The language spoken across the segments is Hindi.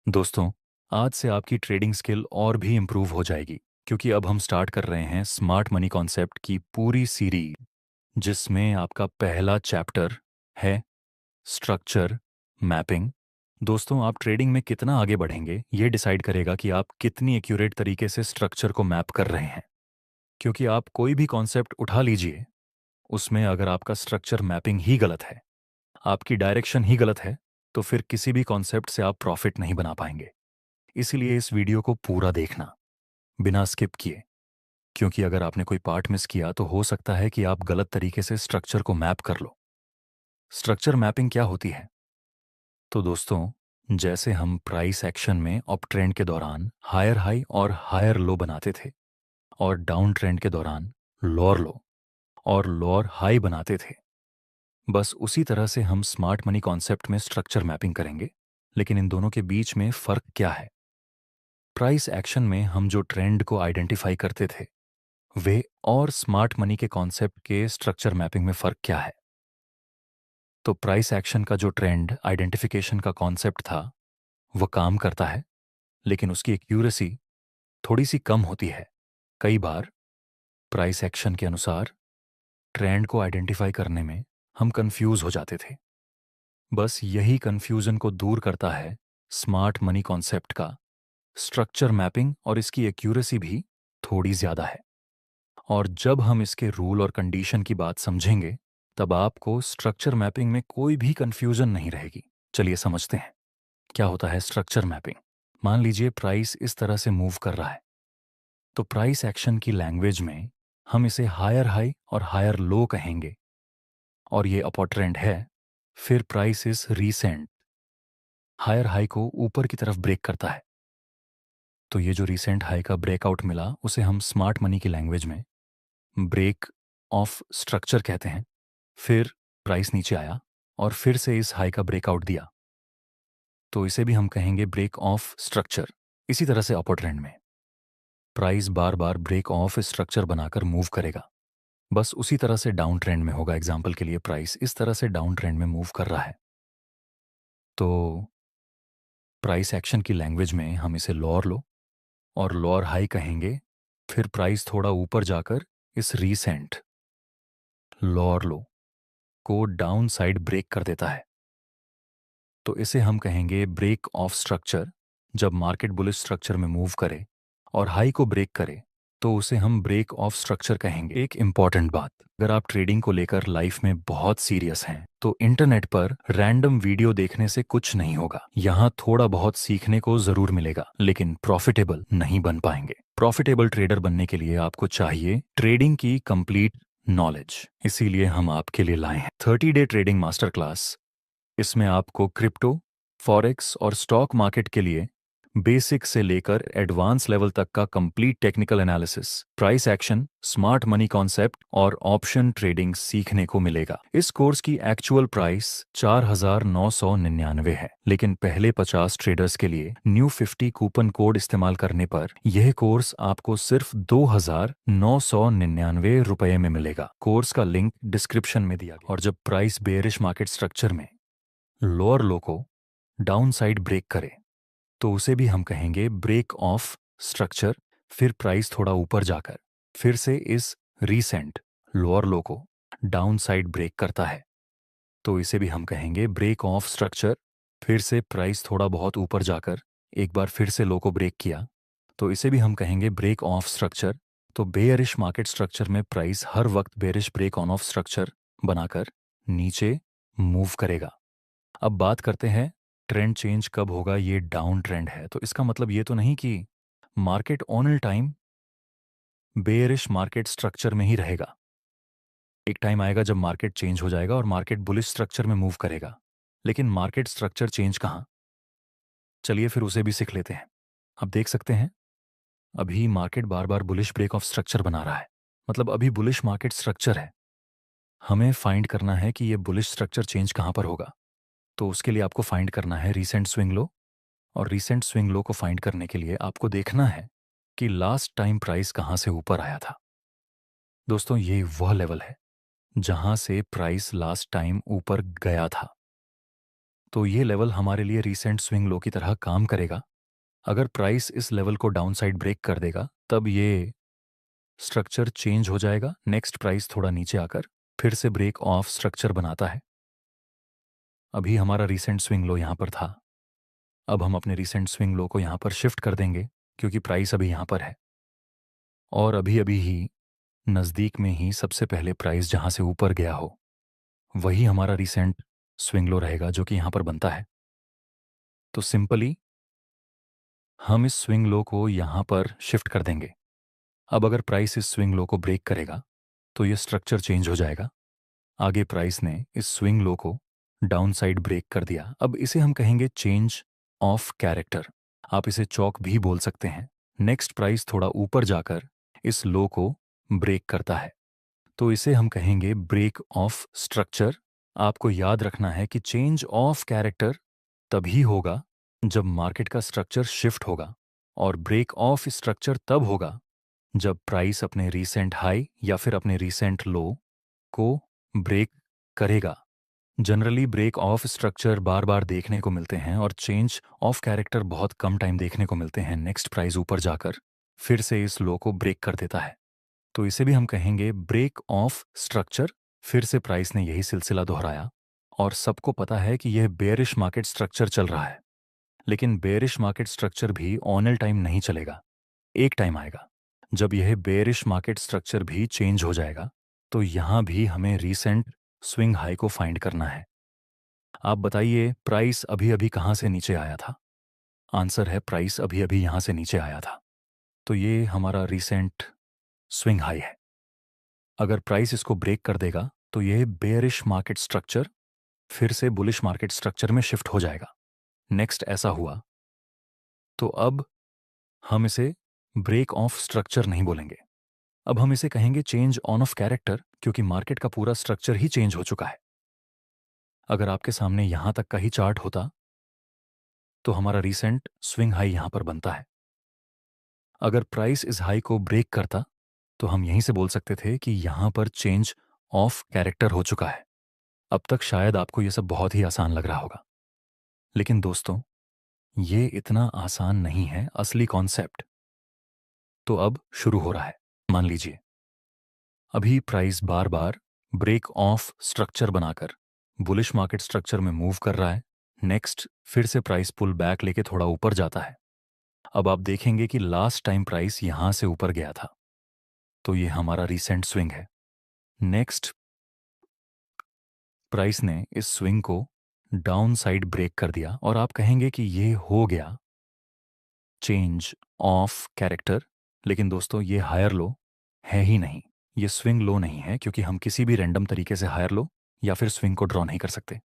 दोस्तों, आज से आपकी ट्रेडिंग स्किल और भी इम्प्रूव हो जाएगी क्योंकि अब हम स्टार्ट कर रहे हैं स्मार्ट मनी कॉन्सेप्ट की पूरी सीरीज, जिसमें आपका पहला चैप्टर है स्ट्रक्चर मैपिंग। दोस्तों, आप ट्रेडिंग में कितना आगे बढ़ेंगे ये डिसाइड करेगा कि आप कितनी एक्यूरेट तरीके से स्ट्रक्चर को मैप कर रहे हैं। क्योंकि आप कोई भी कॉन्सेप्ट उठा लीजिए, उसमें अगर आपका स्ट्रक्चर मैपिंग ही गलत है, आपकी डायरेक्शन ही गलत है, तो फिर किसी भी कॉन्सेप्ट से आप प्रॉफिट नहीं बना पाएंगे। इसीलिए इस वीडियो को पूरा देखना, बिना स्किप किए। क्योंकि अगर आपने कोई पार्ट मिस किया तो हो सकता है कि आप गलत तरीके से स्ट्रक्चर को मैप कर लो। स्ट्रक्चर मैपिंग क्या होती है? तो दोस्तों, जैसे हम प्राइस एक्शन में अप ट्रेंड के दौरान हायर हाई और हायर लो बनाते थे, और डाउन ट्रेंड के दौरान लोअर लो और लोअर हाई बनाते थे, बस उसी तरह से हम स्मार्ट मनी कॉन्सेप्ट में स्ट्रक्चर मैपिंग करेंगे। लेकिन इन दोनों के बीच में फ़र्क क्या है? प्राइस एक्शन में हम जो ट्रेंड को आइडेंटिफाई करते थे, वे और स्मार्ट मनी के कॉन्सेप्ट के स्ट्रक्चर मैपिंग में फ़र्क क्या है? तो प्राइस एक्शन का जो ट्रेंड आइडेंटिफिकेशन का कॉन्सेप्ट था, वो काम करता है, लेकिन उसकी एक्यूरेसी थोड़ी सी कम होती है। कई बार प्राइस एक्शन के अनुसार ट्रेंड को आइडेंटिफाई करने में हम कंफ्यूज हो जाते थे। बस यही कंफ्यूजन को दूर करता है स्मार्ट मनी कॉन्सेप्ट का स्ट्रक्चर मैपिंग, और इसकी एक्यूरेसी भी थोड़ी ज़्यादा है। और जब हम इसके रूल और कंडीशन की बात समझेंगे, तब आपको स्ट्रक्चर मैपिंग में कोई भी कंफ्यूजन नहीं रहेगी। चलिए समझते हैं क्या होता है स्ट्रक्चर मैपिंग। मान लीजिए प्राइस इस तरह से मूव कर रहा है, तो प्राइस एक्शन की लैंग्वेज में हम इसे हायर हाई और हायर लो कहेंगे, और ये अपर ट्रेंड है। फिर price is recent higher high को ऊपर की तरफ ब्रेक करता है, तो ये जो रीसेंट हाई का ब्रेकआउट मिला उसे हम स्मार्ट मनी की लैंग्वेज में ब्रेक ऑफ स्ट्रक्चर कहते हैं। फिर प्राइस नीचे आया और फिर से इस हाई का ब्रेकआउट दिया, तो इसे भी हम कहेंगे ब्रेक ऑफ स्ट्रक्चर। इसी तरह से अपर ट्रेंड में प्राइस बार बार ब्रेक ऑफ स्ट्रक्चर बनाकर मूव करेगा। बस उसी तरह से डाउन ट्रेंड में होगा। एग्जाम्पल के लिए प्राइस इस तरह से डाउन ट्रेंड में मूव कर रहा है, तो प्राइस एक्शन की लैंग्वेज में हम इसे लोअर लो और लोअर हाई कहेंगे। फिर प्राइस थोड़ा ऊपर जाकर इस रीसेंट लोअर लो को डाउन साइड ब्रेक कर देता है, तो इसे हम कहेंगे ब्रेक ऑफ स्ट्रक्चर। जब मार्केट बुलिश स्ट्रक्चर में मूव करे और हाई को ब्रेक करे, तो उसे हम ब्रेक ऑफ स्ट्रक्चर कहेंगे। एक इंपॉर्टेंट बात, अगर आप ट्रेडिंग को लेकर लाइफ में बहुत सीरियस हैं, तो इंटरनेट पर रैंडम वीडियो देखने से कुछ नहीं होगा। यहाँ थोड़ा बहुत सीखने को जरूर मिलेगा, लेकिन प्रॉफिटेबल नहीं बन पाएंगे। प्रॉफिटेबल ट्रेडर बनने के लिए आपको चाहिए ट्रेडिंग की कंप्लीट नॉलेज। इसीलिए हम आपके लिए लाए हैं 30 डे ट्रेडिंग मास्टर क्लास। इसमें आपको क्रिप्टो, फॉरेक्स और स्टॉक मार्केट के लिए बेसिक से लेकर एडवांस लेवल तक का complete technical analysis, price action, smart money concept और ऑप्शन ट्रेडिंग सीखने को मिलेगा। इस कोर्स की एक्चुअल प्राइस 4,999 है, लेकिन पहले 50 ट्रेडर्स के लिए न्यू 50 कूपन कोड इस्तेमाल करने पर यह कोर्स आपको सिर्फ 2,999 रुपए में मिलेगा। कोर्स का लिंक डिस्क्रिप्शन में दिया गया। और जब प्राइस बेयरिश मार्केट स्ट्रक्चर में लोअर लो को डाउन साइड ब्रेक करे, तो उसे भी हम कहेंगे ब्रेक ऑफ स्ट्रक्चर। फिर प्राइस थोड़ा ऊपर जाकर फिर से इस रीसेंट लोअर लो को डाउन साइड ब्रेक करता है, तो इसे भी हम कहेंगे ब्रेक ऑफ स्ट्रक्चर। फिर से प्राइस थोड़ा बहुत ऊपर जाकर एक बार फिर से लो को ब्रेक किया, तो इसे भी हम कहेंगे ब्रेक ऑफ स्ट्रक्चर। तो बेयरिश मार्केट स्ट्रक्चर में प्राइस हर वक्त bearish break on of structure बनाकर नीचे मूव करेगा। अब बात करते हैं ट्रेंड चेंज कब होगा। ये डाउन ट्रेंड है, तो इसका मतलब ये तो नहीं कि market on time bearish market structure में ही रहेगा। एक टाइम आएगा जब मार्केट चेंज हो जाएगा और मार्केट बुलिश स्ट्रक्चर में मूव करेगा। लेकिन मार्केट स्ट्रक्चर चेंज कहाँ? चलिए फिर उसे भी सीख लेते हैं। आप देख सकते हैं अभी मार्केट बार बार बुलिश ब्रेक ऑफ स्ट्रक्चर बना रहा है, मतलब अभी बुलिश मार्केट स्ट्रक्चर है। हमें फाइंड करना है कि ये बुलिश स्ट्रक्चर चेंज कहाँ पर होगा। तो उसके लिए आपको फाइंड करना है रीसेंट स्विंग लो, और रीसेंट स्विंग लो को फाइंड करने के लिए आपको देखना है कि लास्ट टाइम प्राइस कहाँ से ऊपर आया था। दोस्तों, ये वह लेवल है जहां से प्राइस लास्ट टाइम ऊपर गया था। तो ये लेवल हमारे लिए रीसेंट स्विंग लो की तरह काम करेगा। अगर प्राइस इस लेवल को डाउनसाइड ब्रेक कर देगा तब ये स्ट्रक्चर चेंज हो जाएगा। नेक्स्ट प्राइस थोड़ा नीचे आकर फिर से ब्रेक ऑफ स्ट्रक्चर बनाता है। अभी हमारा रीसेंट स्विंग लो यहाँ पर था, अब हम अपने रीसेंट स्विंग लो को यहाँ पर शिफ्ट कर देंगे क्योंकि प्राइस अभी यहाँ पर है, और अभी अभी ही नज़दीक में ही सबसे पहले प्राइस जहाँ से ऊपर गया हो वही हमारा रीसेंट स्विंग लो रहेगा जो कि यहाँ पर बनता है। तो सिंपली हम इस स्विंग लो को यहाँ पर शिफ्ट कर देंगे। अब अगर प्राइस इस स्विंग लो को ब्रेक करेगा तो ये स्ट्रक्चर चेंज हो जाएगा। आगे प्राइस ने इस स्विंग लो को डाउन साइड ब्रेक कर दिया। अब इसे हम कहेंगे चेंज ऑफ कैरेक्टर, आप इसे चौक भी बोल सकते हैं। नेक्स्ट प्राइस थोड़ा ऊपर जाकर इस लो को ब्रेक करता है, तो इसे हम कहेंगे ब्रेक ऑफ स्ट्रक्चर। आपको याद रखना है कि चेंज ऑफ कैरेक्टर तभी होगा जब मार्केट का स्ट्रक्चर शिफ्ट होगा, और ब्रेक ऑफ स्ट्रक्चर तब होगा जब प्राइस अपने रीसेंट हाई या फिर अपने रीसेंट लो को ब्रेक करेगा। जनरली ब्रेक ऑफ स्ट्रक्चर बार बार देखने को मिलते हैं और चेंज ऑफ कैरेक्टर बहुत कम टाइम देखने को मिलते हैं। नेक्स्ट प्राइस ऊपर जाकर फिर से इस लो को ब्रेक कर देता है, तो इसे भी हम कहेंगे ब्रेक ऑफ स्ट्रक्चर। फिर से प्राइस ने यही सिलसिला दोहराया, और सबको पता है कि यह बेयरिश मार्केट स्ट्रक्चर चल रहा है, लेकिन बेयरिश मार्केट स्ट्रक्चर भी ऑनल टाइम नहीं चलेगा। एक टाइम आएगा जब यह बेयरिश मार्केट स्ट्रक्चर भी चेंज हो जाएगा, तो यहां भी हमें रीसेंट स्विंग हाई को फाइंड करना है। आप बताइए प्राइस अभी अभी कहां से नीचे आया था? आंसर है प्राइस अभी अभी यहां से नीचे आया था, तो ये हमारा रीसेंट स्विंग हाई है। अगर प्राइस इसको ब्रेक कर देगा तो यह बेयरिश मार्केट स्ट्रक्चर फिर से बुलिश मार्केट स्ट्रक्चर में शिफ्ट हो जाएगा। नेक्स्ट ऐसा हुआ तो अब हम इसे ब्रेक ऑफ स्ट्रक्चर नहीं बोलेंगे, अब हम इसे कहेंगे चेंज ऑन ऑफ कैरेक्टर, क्योंकि मार्केट का पूरा स्ट्रक्चर ही चेंज हो चुका है। अगर आपके सामने यहां तक का ही चार्ट होता तो हमारा रीसेंट स्विंग हाई यहां पर बनता है। अगर प्राइस इस हाई को ब्रेक करता तो हम यहीं से बोल सकते थे कि यहां पर चेंज ऑफ कैरेक्टर हो चुका है। अब तक शायद आपको यह सब बहुत ही आसान लग रहा होगा, लेकिन दोस्तों ये इतना आसान नहीं है असली कॉन्सेप्ट। तो अब शुरू हो रहा है। मान लीजिए अभी प्राइस बार बार ब्रेक ऑफ स्ट्रक्चर बनाकर बुलिश मार्केट स्ट्रक्चर में मूव कर रहा है। नेक्स्ट फिर से प्राइस पुल बैक लेके थोड़ा ऊपर जाता है। अब आप देखेंगे कि लास्ट टाइम प्राइस यहां से ऊपर गया था, तो ये हमारा रीसेंट स्विंग है। नेक्स्ट प्राइस ने इस स्विंग को डाउन साइड ब्रेक कर दिया, और आप कहेंगे कि ये हो गया चेंज ऑफ कैरेक्टर। लेकिन दोस्तों ये हायर लो है ही नहीं, ये स्विंग लो नहीं है, क्योंकि हम किसी भी रैंडम तरीके से हायर लो या फिर स्विंग को ड्रॉ नहीं कर सकते।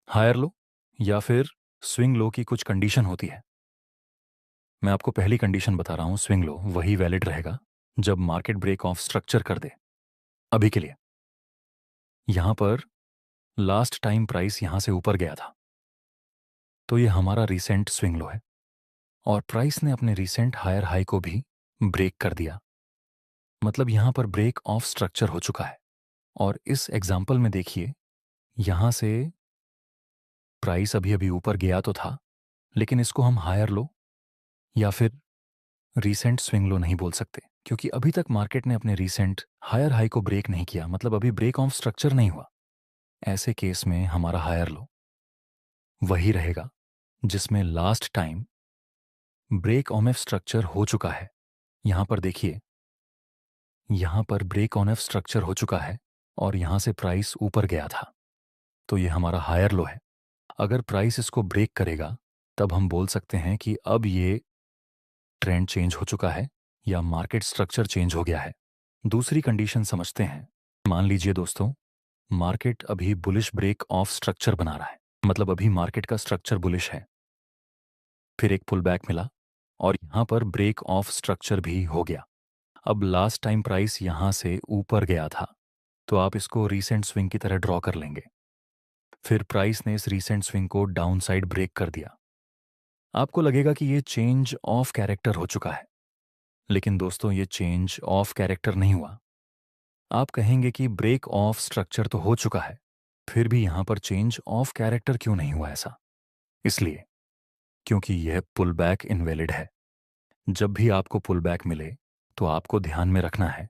हायर लो या फिर स्विंग लो की कुछ कंडीशन होती है। मैं आपको पहली कंडीशन बता रहा हूं, स्विंग लो वही वैलिड रहेगा जब मार्केट ब्रेक ऑफ स्ट्रक्चर कर दे। अभी के लिए यहां पर लास्ट टाइम प्राइस यहां से ऊपर गया था, तो ये हमारा रीसेंट स्विंग लो है, और प्राइस ने अपने रीसेंट हायर हाई को भी ब्रेक कर दिया। मतलब यहां पर ब्रेक ऑफ स्ट्रक्चर हो चुका है। और इस एग्जाम्पल में देखिए यहां से प्राइस अभी अभी ऊपर गया तो था, लेकिन इसको हम हायर लो या फिर रीसेंट स्विंग लो नहीं बोल सकते, क्योंकि अभी तक मार्केट ने अपने रीसेंट हायर हाई को ब्रेक नहीं किया, मतलब अभी ब्रेक ऑफ स्ट्रक्चर नहीं हुआ। ऐसे केस में हमारा हायर लो वही रहेगा जिसमें last time break on F structure हो चुका है। यहां पर देखिए यहां पर ब्रेक ऑन एफ स्ट्रक्चर हो चुका है और यहां से प्राइस ऊपर गया था, तो ये हमारा हायर लो है। अगर प्राइस इसको ब्रेक करेगा तब हम बोल सकते हैं कि अब ये ट्रेंड चेंज हो चुका है या मार्केट स्ट्रक्चर चेंज हो गया है। दूसरी कंडीशन समझते हैं। मान लीजिए दोस्तों मार्केट अभी बुलिश ब्रेक ऑफ स्ट्रक्चर बना रहा है, मतलब अभी मार्केट का स्ट्रक्चर बुलिश है, फिर एक पुल बैक मिला और यहां पर ब्रेक ऑफ स्ट्रक्चर भी हो गया। अब लास्ट टाइम प्राइस यहां से ऊपर गया था, तो आप इसको रीसेंट स्विंग की तरह ड्रॉ कर लेंगे। फिर प्राइस ने इस रीसेंट स्विंग को डाउन साइड ब्रेक कर दिया। आपको लगेगा कि ये चेंज ऑफ कैरेक्टर हो चुका है, लेकिन दोस्तों ये चेंज ऑफ कैरेक्टर नहीं हुआ। आप कहेंगे कि ब्रेक ऑफ स्ट्रक्चर तो हो चुका है, फिर भी यहाँ पर चेंज ऑफ कैरेक्टर क्यों नहीं हुआ ऐसा? इसलिए क्योंकि यह पुल बैक इनवैलिड है। जब भी आपको पुल बैक मिले तो आपको ध्यान में रखना है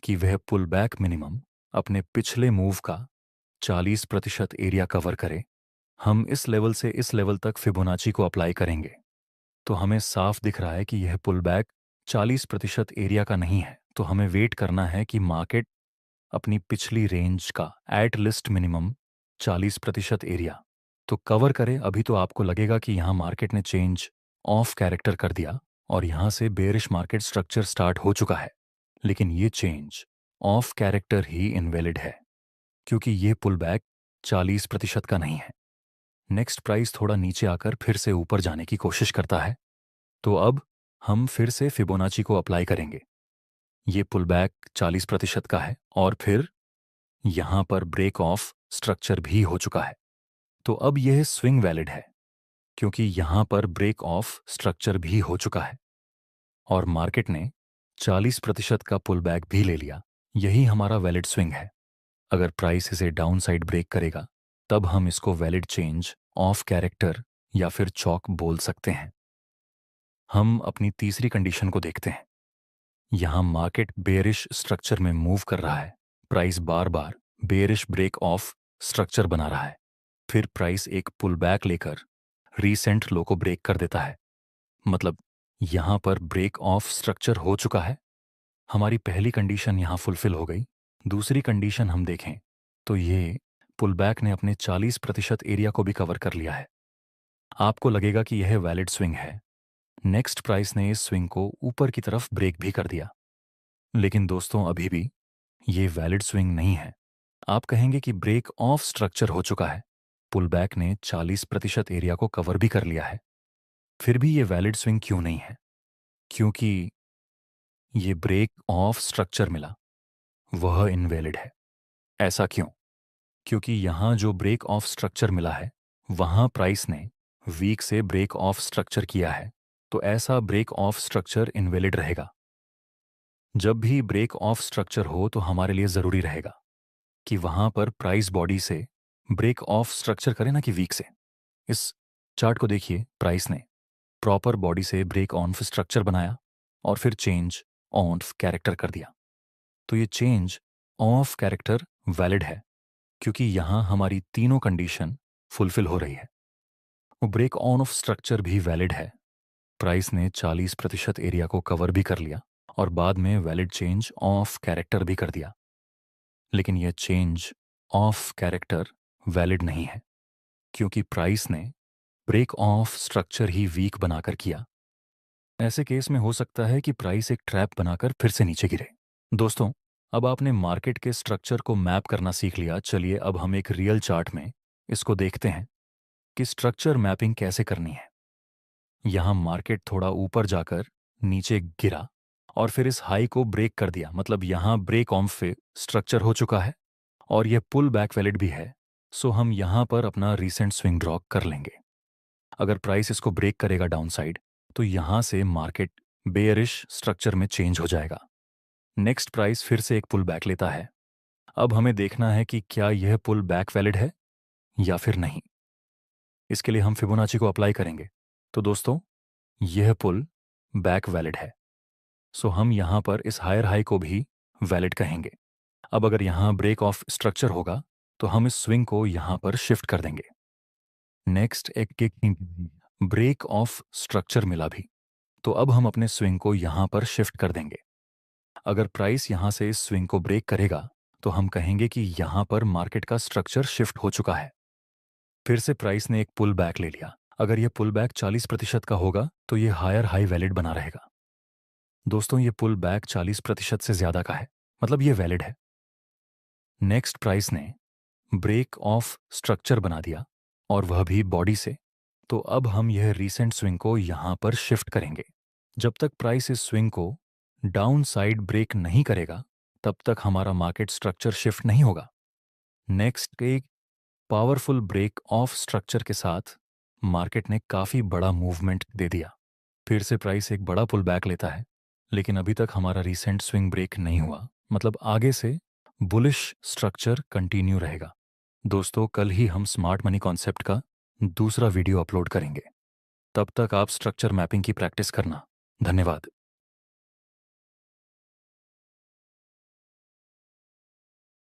कि वह पुल बैक मिनिमम अपने पिछले मूव का 40% एरिया कवर करे। हम इस लेवल से इस लेवल तक फिबोनाची को अप्लाई करेंगे तो हमें साफ दिख रहा है कि यह पुल बैक 40% एरिया का नहीं है, तो हमें वेट करना है कि मार्केट अपनी पिछली रेंज का एट लिस्ट मिनिमम 40% एरिया तो कवर करे। अभी तो आपको लगेगा कि यहाँ मार्केट ने चेंज ऑफ कैरेक्टर कर दिया और यहाँ से बेरिश मार्केट स्ट्रक्चर स्टार्ट हो चुका है, लेकिन ये change of character he invalid है क्योंकि ये पुल बैक 40% का नहीं है। नेक्स्ट प्राइस थोड़ा नीचे आकर फिर से ऊपर जाने की कोशिश करता है, तो अब हम फिर से फिबोनाची को अप्लाई करेंगे। ये पुल बैक 40% का है और फिर यहां पर ब्रेक ऑफ स्ट्रक्चर भी हो चुका है, तो अब यह स्विंग वैलिड है क्योंकि यहां पर ब्रेक ऑफ स्ट्रक्चर भी हो चुका है और मार्केट ने 40% का पुल बैक भी ले लिया। यही हमारा वैलिड स्विंग है। अगर प्राइस इसे डाउन साइड ब्रेक करेगा तब हम इसको वैलिड चेंज ऑफ कैरेक्टर या फिर चौक बोल सकते हैं। हम अपनी तीसरी कंडीशन को देखते हैं। यहां मार्केट बेरिश स्ट्रक्चर में मूव कर रहा है। प्राइस बार बार बेरिश ब्रेक ऑफ स्ट्रक्चर बना रहा है, फिर प्राइस एक पुल बैक लेकर रीसेंट लो को ब्रेक कर देता है। मतलब यहां पर ब्रेक ऑफ स्ट्रक्चर हो चुका है। हमारी पहली कंडीशन यहां फुलफिल हो गई। दूसरी कंडीशन हम देखें तो ये पुल बैक ने अपने 40% एरिया को भी कवर कर लिया है। आपको लगेगा कि यह वैलिड स्विंग है। नेक्स्ट प्राइस ने इस स्विंग को ऊपर की तरफ ब्रेक भी कर दिया, लेकिन दोस्तों अभी भी ये वैलिड स्विंग नहीं है। आप कहेंगे कि ब्रेक ऑफ स्ट्रक्चर हो चुका है, पुल बैक ने 40% एरिया को कवर भी कर लिया है, फिर भी ये वैलिड स्विंग क्यों नहीं है? क्योंकि ये ब्रेक ऑफ स्ट्रक्चर मिला वह इनवैलिड है। ऐसा क्यों? क्योंकि यहां जो ब्रेक ऑफ स्ट्रक्चर मिला है वहां प्राइस ने वीक से ब्रेक ऑफ स्ट्रक्चर किया है, तो ऐसा ब्रेक ऑफ स्ट्रक्चर इनवैलिड रहेगा। जब भी ब्रेक ऑफ स्ट्रक्चर हो तो हमारे लिए जरूरी रहेगा कि वहां पर प्राइस बॉडी से ब्रेक ऑफ स्ट्रक्चर करे ना कि वीक से। इस चार्ट को देखिए, प्राइस ने प्रॉपर बॉडी से ब्रेक ऑफ स्ट्रक्चर बनाया और फिर चेंज ऑफ कैरेक्टर कर दिया। तो ये चेंज ऑफ कैरेक्टर वैलिड है क्योंकि यहां हमारी तीनों कंडीशन फुलफिल हो रही है। वो ब्रेक ऑन ऑफ स्ट्रक्चर भी वैलिड है। प्राइस ने 40% एरिया को कवर भी कर लिया और बाद में वैलिड चेंज ऑफ कैरेक्टर भी कर दिया, लेकिन यह चेंज ऑफ कैरेक्टर वैलिड नहीं है क्योंकि प्राइस ने ब्रेक ऑफ स्ट्रक्चर ही वीक बनाकर किया। ऐसे केस में हो सकता है कि प्राइस एक ट्रैप बनाकर फिर से नीचे गिरे। दोस्तों, अब आपने मार्केट के स्ट्रक्चर को मैप करना सीख लिया। चलिए अब हम एक रियल चार्ट में इसको देखते हैं कि स्ट्रक्चर मैपिंग कैसे करनी है। यहां मार्केट थोड़ा ऊपर जाकर नीचे गिरा और फिर इस हाई को ब्रेक कर दिया, मतलब यहां ब्रेक ऑफ पे स्ट्रक्चर हो चुका है और यह पुल बैक वैलिड भी है। सो हम यहां पर अपना रीसेंट स्विंग ड्रॉ कर लेंगे। अगर प्राइस इसको ब्रेक करेगा डाउन साइड तो यहां से मार्केट बेयरिश स्ट्रक्चर में चेंज हो जाएगा। नेक्स्ट प्राइस फिर से एक पुल बैक लेता है। अब हमें देखना है कि क्या यह पुल बैक वैलिड है या फिर नहीं। इसके लिए हम फिबोनाची को अप्लाई करेंगे। तो दोस्तों, यह पुल बैक वैलिड है, सो हम यहां पर इस हायर हाई को भी वैलिड कहेंगे। अब अगर यहां ब्रेक ऑफ स्ट्रक्चर होगा तो हम इस स्विंग को यहां पर शिफ्ट कर देंगे। नेक्स्ट एक ब्रेक ऑफ स्ट्रक्चर मिला भी, तो अब हम अपने स्विंग को यहां पर शिफ्ट कर देंगे। अगर प्राइस यहां से इस स्विंग को ब्रेक करेगा तो हम कहेंगे कि यहां पर मार्केट का स्ट्रक्चर शिफ्ट हो चुका है। फिर से प्राइस ने एक पुल बैक ले लिया। अगर यह पुल बैक 40% का होगा तो यह हायर हाई वैलिड बना रहेगा। दोस्तों, ये पुल बैक 40% से ज्यादा का है, मतलब ये वैलिड है। नेक्स्ट प्राइस ने ब्रेक ऑफ स्ट्रक्चर बना दिया और वह भी बॉडी से, तो अब हम यह रीसेंट स्विंग को यहां पर शिफ्ट करेंगे। जब तक प्राइस इस स्विंग को डाउन साइड ब्रेक नहीं करेगा तब तक हमारा मार्केट स्ट्रक्चर शिफ्ट नहीं होगा। नेक्स्ट एक पावरफुल ब्रेक ऑफ स्ट्रक्चर के साथ मार्केट ने काफी बड़ा मूवमेंट दे दिया। फिर से प्राइस एक बड़ा पुल बैक लेता है, लेकिन अभी तक हमारा रीसेंट स्विंग ब्रेक नहीं हुआ, मतलब आगे से बुलिश स्ट्रक्चर कंटिन्यू रहेगा। दोस्तों, कल ही हम स्मार्ट मनी कॉन्सेप्ट का दूसरा वीडियो अपलोड करेंगे। तब तक आप स्ट्रक्चर मैपिंग की प्रैक्टिस करना। धन्यवाद।